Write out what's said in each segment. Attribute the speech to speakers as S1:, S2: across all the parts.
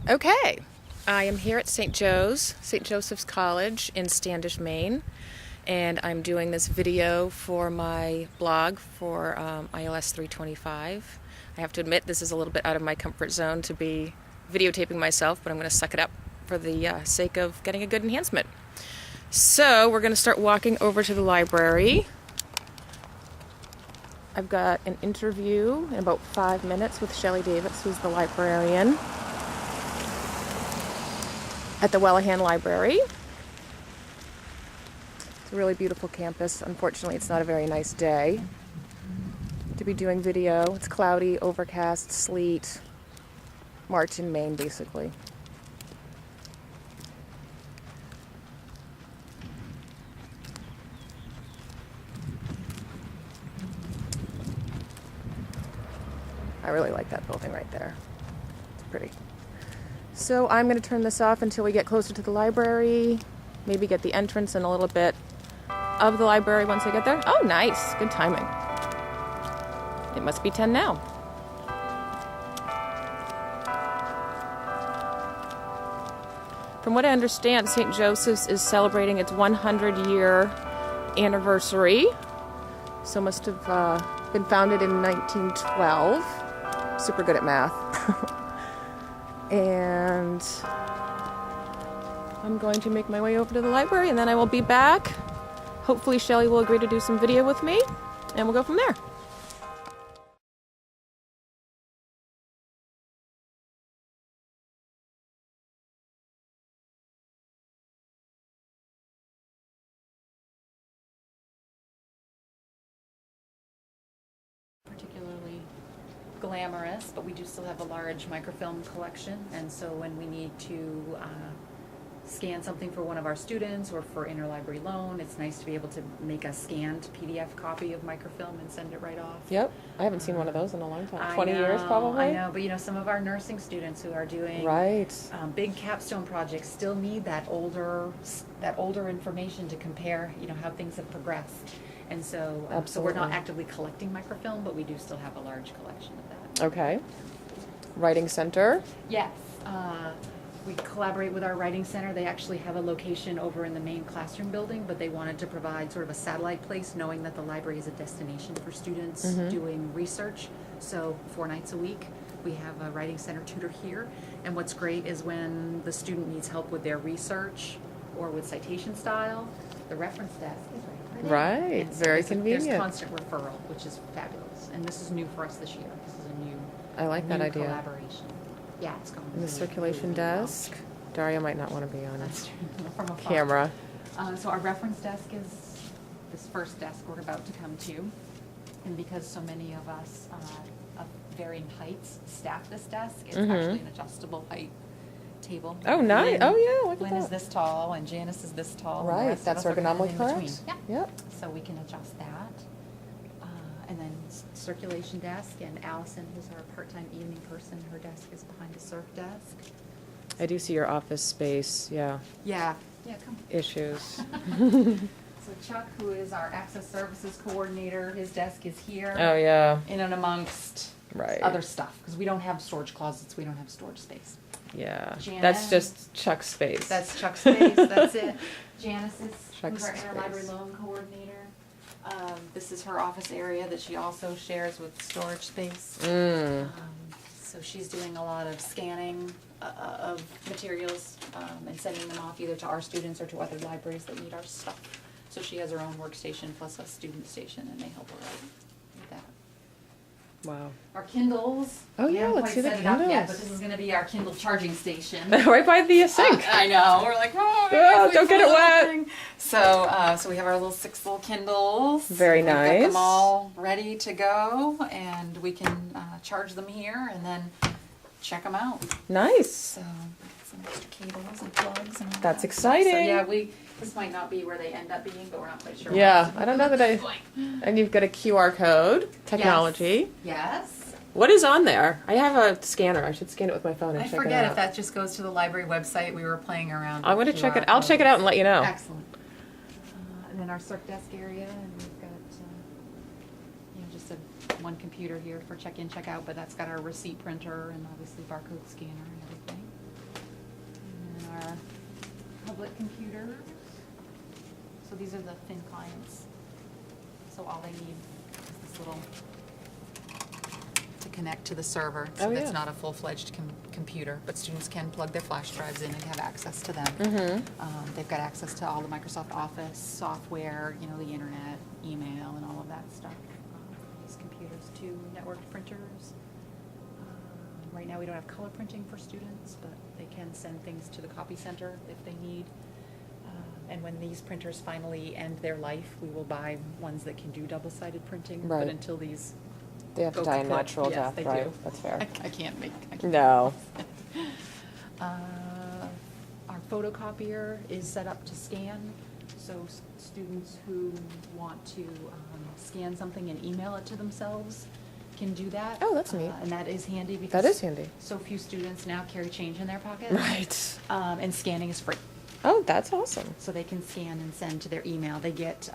S1: Okay, I am here at St. Joseph's College in Standish, Maine, and I'm doing this video for my blog for ILS 325. I have to admit this is a little bit out of my comfort zone to be videotaping myself, but I'm going to suck it up for the sake of getting a good enhancement. So we're going to start walking over to the library. I've got an interview in about 5 minutes with Shelly Davis, who's the librarian at the Wellehan Library. It's a really beautiful campus. Unfortunately, it's not a very nice day to be doing video. It's cloudy, overcast, sleet. March in Maine, basically. I really like that building right there. It's pretty. So I'm going to turn this off until we get closer to the library. Maybe get the entrance and a little bit of the library once I get there. Oh, nice. Good timing. It must be 10 now. From what I understand, St. Joseph's is celebrating its 100-year anniversary. So must have been founded in 1912. Super good at math. And I'm going to make my way over to the library, and then I will be back. Hopefully Shelly will agree to do some video with me, and we'll go from there.
S2: Particularly glamorous, but we do still have a large microfilm collection, and so when we need to scan something for one of our students or for interlibrary loan, it's nice to be able to make a scanned PDF copy of microfilm and send it right off.
S1: Yep, I haven't seen one of those in a long time. 20 years probably?
S2: I know, but some of our nursing students who are doing big capstone projects still need that older information to compare, how things have progressed. And so, so we're not actively collecting microfilm, but we do still have a large collection of that.
S1: Okay. Writing Center?
S2: Yes. We collaborate with our Writing Center. They actually have a location over in the main classroom building, but they wanted to provide sort of a satellite place, knowing that the library is a destination for students doing research. So 4 nights a week, we have a Writing Center tutor here. And what's great is when the student needs help with their research or with citation style, the reference desk is
S1: right.
S2: So
S1: very convenient.
S2: There's constant referral, which is fabulous. And this is new for us this year. This is a new
S1: I like that idea.
S2: Collaboration. Yeah, it's going.
S1: And the circulation desk. Well. Daria might not want to be on
S2: from
S1: camera.
S2: So our reference desk is this first desk we're about to come to. And because so many of us of varying heights staff this desk, it's actually an adjustable height table.
S1: Oh, nice. Oh, yeah. Look
S2: Lynn
S1: at that.
S2: is this tall, and Janice is this tall.
S1: Right. That's ergonomically correct.
S2: Yeah.
S1: Yep.
S2: So we can adjust that. And then circulation desk, and Allison, who's our part-time evening person, her desk is behind the circ desk.
S1: I do see your office space. Yeah.
S2: Yeah. Yeah, come.
S1: Issues.
S2: So Chuck, who is our access services coordinator, his desk is here.
S1: Oh, yeah.
S2: In and amongst other stuff, because we don't have storage closets, we don't have storage space.
S1: Yeah.
S2: Janice,
S1: that's just Chuck's space.
S2: That's Chuck's space. That's it. Janice is
S1: Chuck's
S2: who's our interlibrary loan coordinator. This is her office area that she also shares with storage space. So she's doing a lot of scanning of materials and sending them off either to our students or to other libraries that need our stuff. So she has her own workstation plus a student station, and they help her out with that.
S1: Wow.
S2: Our Kindles.
S1: Oh yeah, let's see the Kindles.
S2: Yeah, but this is going to be our Kindle charging station.
S1: Right by the sink.
S2: I know. We're like,
S1: don't get it wet.
S2: So we have our little 6 little Kindles.
S1: Very nice.
S2: We've got them all ready to go, and we can charge them here and then check them out.
S1: Nice.
S2: So some extra cables and plugs and all
S1: That's
S2: that
S1: exciting.
S2: stuff. So yeah, this might not be where they end up being, but we're not quite sure.
S1: Yeah, I don't know that and you've got a QR code, technology.
S2: Yes.
S1: What is on there? I have a scanner. I should scan it with my phone and check it out.
S2: I forget if that just goes to the library website. We were playing around.
S1: I'm going to check it. I'll check it out and let you know.
S2: Excellent. And then our circ desk area, and we've got just one computer here for check-in, check-out, but that's got our receipt printer and obviously barcode scanner and everything. tablet computers. So these are the thin clients. So all they need is this little to connect to the server. So
S1: Oh,
S2: that's
S1: yeah.
S2: not a full-fledged computer, but students can plug their flash drives in and have access to them. They've got access to all the Microsoft Office software, you know, the internet, email, and all of that stuff. These computers, 2 networked printers. Right now, we don't have color printing for students, but they can send things to the copy center if they need. And when these printers finally end their life, we will buy ones that can do double-sided printing.
S1: Right.
S2: But until these
S1: They have to
S2: go
S1: die a
S2: kaput,
S1: natural
S2: yes,
S1: death,
S2: they
S1: right?
S2: do.
S1: That's fair.
S2: I can't make.
S1: No.
S2: Our photocopier is set up to scan, so students who want to scan something and email it to themselves can do that.
S1: Oh, that's neat.
S2: And that is handy because
S1: That is handy.
S2: so few students now carry change in their pocket.
S1: Right.
S2: And scanning is free.
S1: Oh, that's awesome.
S2: So they can scan and send to their email. They get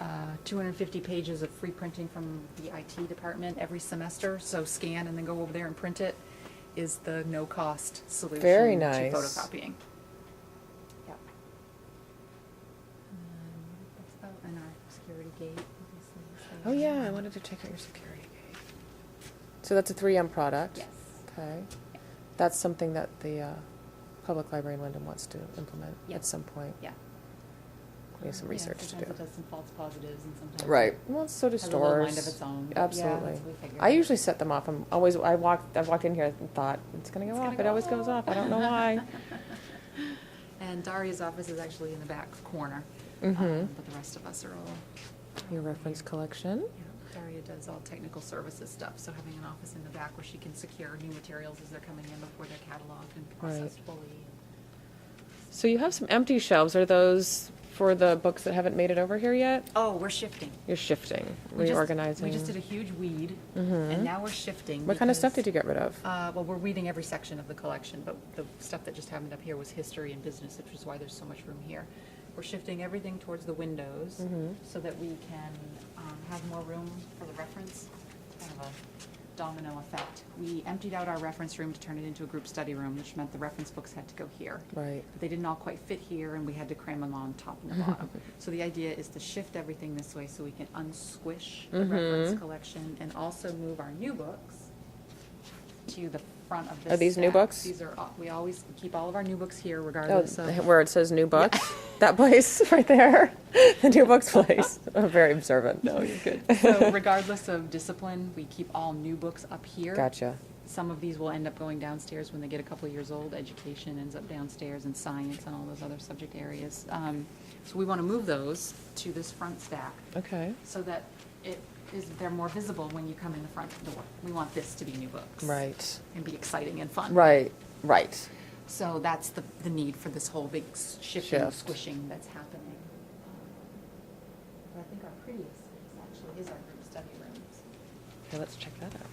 S2: 250 pages of free printing from the IT department every semester. So scan and then go over there and print it is the no-cost solution
S1: Very
S2: to
S1: nice.
S2: photocopying. Yep. That's about, and our security gate, obviously.
S1: Oh, yeah, I wanted to check out your security gate. So that's a 3M product?
S2: Yes.
S1: Okay. That's something that the Public Library in Wyndham wants to implement
S2: Yep.
S1: at some point.
S2: Yeah.
S1: We have some research to do.
S2: Sometimes it does some false positives and sometimes.
S1: Right. Well, so do
S2: has a little
S1: stores.
S2: mind of its own.
S1: Absolutely.
S2: Yeah, so we figured
S1: I
S2: it.
S1: usually set them off. I've walked in here and thought, it's going to go
S2: It's
S1: off.
S2: gonna
S1: It
S2: go
S1: always goes off. I don't know why.
S2: And Daria's office is actually in the back corner.
S1: Mm-hmm.
S2: But the rest of us are all.
S1: Your reference collection.
S2: Yeah, Daria does all technical services stuff, so having an office in the back where she can secure new materials as they're coming in before they're cataloged and processed fully.
S1: So you have some empty shelves. Are those for the books that haven't made it over here yet?
S2: Oh, we're shifting.
S1: You're shifting,
S2: We
S1: reorganizing.
S2: just did a huge weed,
S1: Mhm.
S2: and now we're shifting.
S1: What kind of stuff
S2: because,
S1: did you get rid of?
S2: Well, we're weeding every section of the collection, but the stuff that just happened up here was history and business, which is why there's so much room here. We're shifting everything towards the windows
S1: Mhm.
S2: so that we can have more room for the reference, kind of a domino effect. We emptied out our reference room to turn it into a group study room, which meant the reference books had to go here.
S1: Right.
S2: But they didn't all quite fit here, and we had to cram them on top and the bottom. So the idea is to shift everything this way so we can unsquish the reference collection and also move our new books to the front of this
S1: Are these new
S2: stack.
S1: books?
S2: These are, we always keep all of our new books here
S1: Oh,
S2: regardless of.
S1: where it says new books? That place right there? The new books place. I'm very observant.
S2: No, you're good. So regardless of discipline, we keep all new books up here.
S1: Gotcha.
S2: Some of these will end up going downstairs when they get a couple of years old. Education ends up downstairs, and science and all those other subject areas. So we want to move those to this front stack
S1: Okay.
S2: so that they're more visible when you come in the front door. We want this to be new books.
S1: Right.
S2: And be exciting and fun.
S1: Right. Right.
S2: So that's the need for this whole big shifting,
S1: Shift.
S2: squishing that's happening. But I think our prettiest space actually is our group study rooms.
S1: Okay, let's check that out.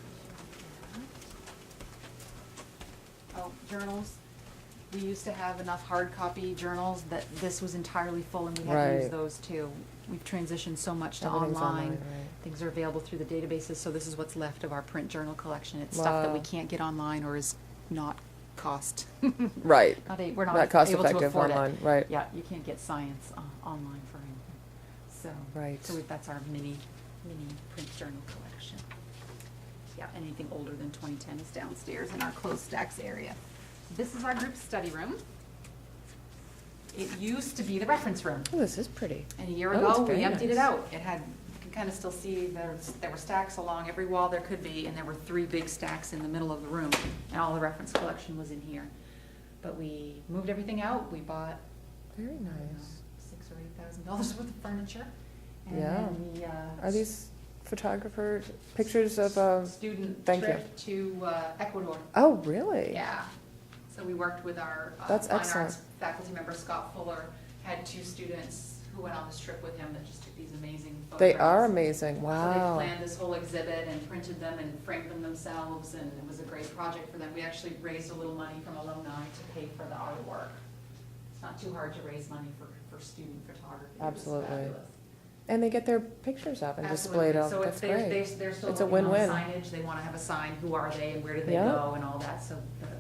S2: Oh, journals. We used to have enough hard copy journals that this was entirely full, and we had to use
S1: Right.
S2: those too. We've transitioned so much to
S1: Everything's
S2: online.
S1: right.
S2: Things are available through the databases, so this is what's left of our print journal collection. It's stuff that we
S1: Wow.
S2: can't get online or is not cost.
S1: Right.
S2: We're not
S1: Not cost
S2: able to
S1: effective
S2: afford
S1: online,
S2: it.
S1: right.
S2: Yeah, you can't get science online for anything. So,
S1: Right.
S2: so that's our mini print journal collection. Yeah, anything older than 2010 is downstairs in our closed stacks area. This is our group study room. It used to be the reference room.
S1: Oh, this is pretty.
S2: And a year
S1: Oh, it's
S2: ago, we
S1: very
S2: emptied it
S1: nice.
S2: out. It had, you can kind of still see there were stacks along every wall there could be, and there were 3 big stacks in the middle of the room, and all the reference collection was in here. But we moved everything out. We bought
S1: Very nice.
S2: $6,000 or $8,000 worth of furniture. And
S1: Yeah.
S2: then we,
S1: Are these photographer pictures of
S2: student
S1: thank you.
S2: trip to Ecuador.
S1: Oh, really?
S2: Yeah. So we worked with our
S1: That's
S2: fine
S1: excellent.
S2: arts faculty member, Scott Fuller, had 2 students who went on this trip with him that just took these amazing photographs.
S1: They are amazing.
S2: So
S1: Wow.
S2: they planned this whole exhibit and printed them and framed them themselves, and it was a great project for them. We actually raised a little money from alumni to pay for the artwork. It's not too hard to raise money for student photography. It was
S1: Absolutely.
S2: fabulous.
S1: And they get their pictures up and displayed.
S2: Absolutely. So
S1: That's
S2: if they're
S1: great.
S2: they're still
S1: It's a
S2: working on
S1: win-win.
S2: signage, they want to have a sign, who are they and where did they
S1: Yeah.
S2: go and all that. So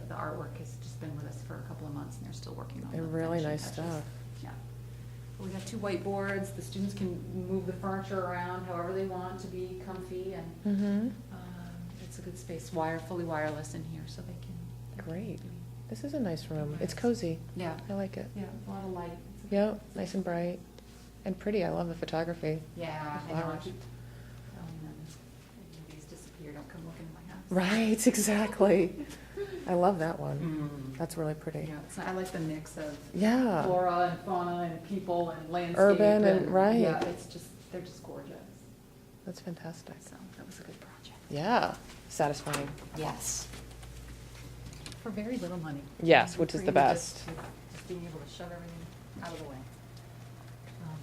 S2: the artwork has just been with us for a couple of months, and they're still working on
S1: And
S2: the
S1: really
S2: finishing
S1: nice
S2: touches.
S1: stuff.
S2: Yeah. We got 2 whiteboards. The students can move the furniture around however they want to be comfy, and
S1: Mm-hmm.
S2: it's a good space. Fully wireless in here, so they can.
S1: Great. This is a nice room. It's cozy.
S2: Yeah.
S1: I like it.
S2: Yeah, a lot of light. It's a
S1: Yep, nice and bright. And pretty. I love the photography.
S2: Yeah,
S1: The
S2: I know. I
S1: flowers.
S2: keep telling them, if these disappear, don't come looking in my house.
S1: Right, exactly. I love that one. That's really pretty.
S2: Yeah, so I like the mix of
S1: Yeah.
S2: flora and fauna and people and landscape.
S1: Urban and- right.
S2: Yeah, they're just gorgeous.
S1: That's fantastic.
S2: So that was a good project.
S1: Yeah. Satisfying.
S2: Yes. For very little money.
S1: Yes, which is the
S2: Created
S1: best.
S2: just being able to shove everything out of the way.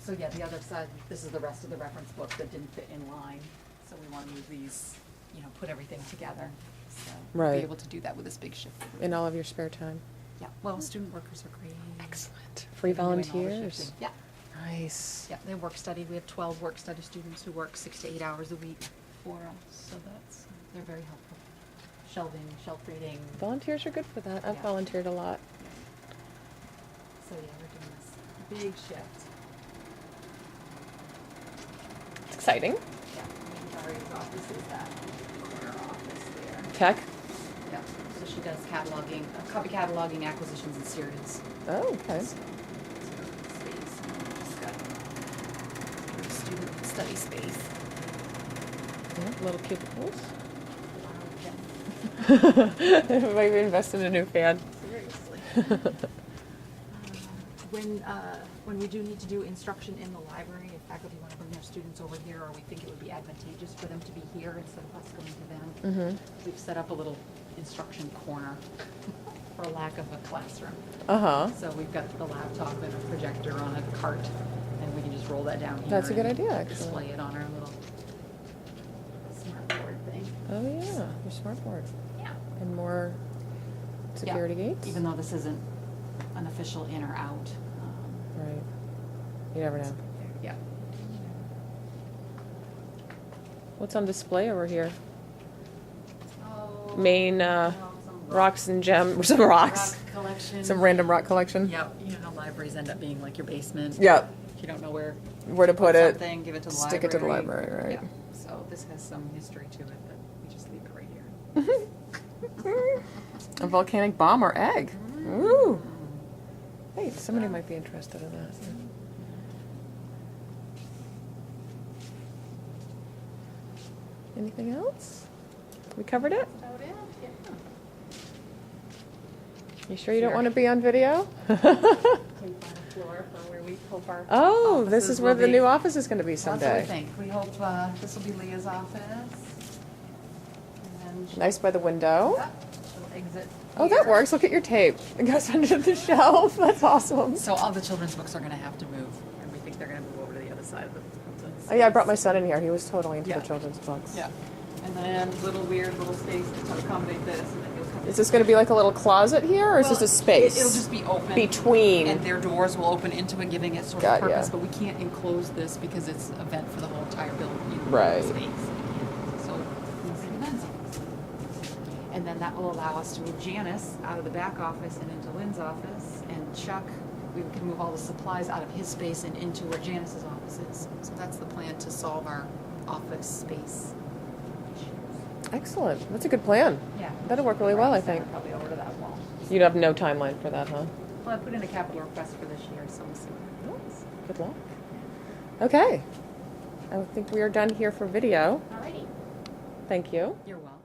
S2: So yeah, the other side, this is the rest of the reference book that didn't fit in line. So we want to move these, put everything together. So we'll
S1: Right.
S2: be able to do that with this big shift.
S1: In all of your spare time.
S2: Yeah, well, student workers are great.
S1: Excellent. Free
S2: They're doing all the
S1: volunteers.
S2: shifting. Yeah,
S1: Nice.
S2: yeah, they work study. We have 12 work study students who work 6 to 8 hours a week for us. So they're very helpful. Shelving, shelf reading.
S1: Volunteers are good for that. I've
S2: Yeah.
S1: volunteered a lot.
S2: So yeah, we're doing this big shift.
S1: It's exciting.
S2: Yeah, Ari's office is that corner office there.
S1: Tech.
S2: Yeah, so she does cataloging, copy cataloging, acquisitions, and serials.
S1: Oh, okay.
S2: So, space, and just got student study space.
S1: Yeah, little cubicles.
S2: Wow,
S1: Maybe invest in a new fan.
S2: seriously. When we do need to do instruction in the library, if faculty want to bring their students over here, or we think it would be advantageous for them to be here instead of us going to them, we've set up a little instruction corner for lack of a classroom.
S1: Uh-huh.
S2: So we've got the laptop and a projector on a cart, and we can just roll that down here.
S1: That's a good
S2: and
S1: idea, actually.
S2: Display it on our little smart board thing.
S1: Oh, yeah. Your smart board.
S2: Yeah.
S1: And more security gates.
S2: Even though this isn't an official in or out.
S1: Right. You never know.
S2: Yeah.
S1: What's on display over here?
S2: Oh,
S1: Maine
S2: some
S1: rocks and gems, some rocks.
S2: rock collection.
S1: Some random rock collection.
S2: Yeah, libraries end up being like your basement.
S1: Yep.
S2: If you don't know where
S1: Where to put it.
S2: something, give it to the
S1: Stick
S2: library.
S1: it to the library, right.
S2: Yeah. So this has some history to it, but we just leave it right here.
S1: A volcanic bomb or egg. Ooh. Hey, somebody might be interested in that. Anything else? We covered it?
S2: About it, yeah.
S1: You sure you don't want to be on video?
S2: Tape on the floor for where we hope our
S1: Oh, this
S2: offices
S1: is where
S2: will
S1: the
S2: be.
S1: new office is going to be
S2: Well, that's what we
S1: someday.
S2: think. We hope this will be Leah's office. And then
S1: Nice by the window.
S2: she'll exit.
S1: Oh, that
S2: here.
S1: works. Look at your tape. It goes under the shelf. That's awesome.
S2: So all the children's books are going to have to move, and we think they're going to move over to the other side of the
S1: Oh, yeah, I brought my son in here. He was totally into
S2: Yeah.
S1: the children's books.
S2: Yeah. And then weird little space to accommodate this, and then you'll come.
S1: Is this going to be like a little closet here, or is this a space?
S2: It'll just be open.
S1: Between.
S2: And their doors will open into it, giving it sort
S1: Got
S2: of
S1: ya.
S2: purpose, but we can't enclose this because it's a vent for the whole entire building.
S1: Right.
S2: Space. So, it's the vent zones. And then that will allow us to move Janice out of the back office and into Lynn's office, and Chuck, we can move all the supplies out of his space and into where Janice's office is. So that's the plan to solve our office space issues.
S1: Excellent. That's a good plan.
S2: Yeah.
S1: That'll work really well, I think.
S2: Probably over to that wall.
S1: You'd have no timeline for that, huh?
S2: Well, I put in a capital request for this year, so we'll see what happens.
S1: Good luck. Okay. I think we are done here for video.
S2: Alrighty.
S1: Thank you.
S2: You're welcome.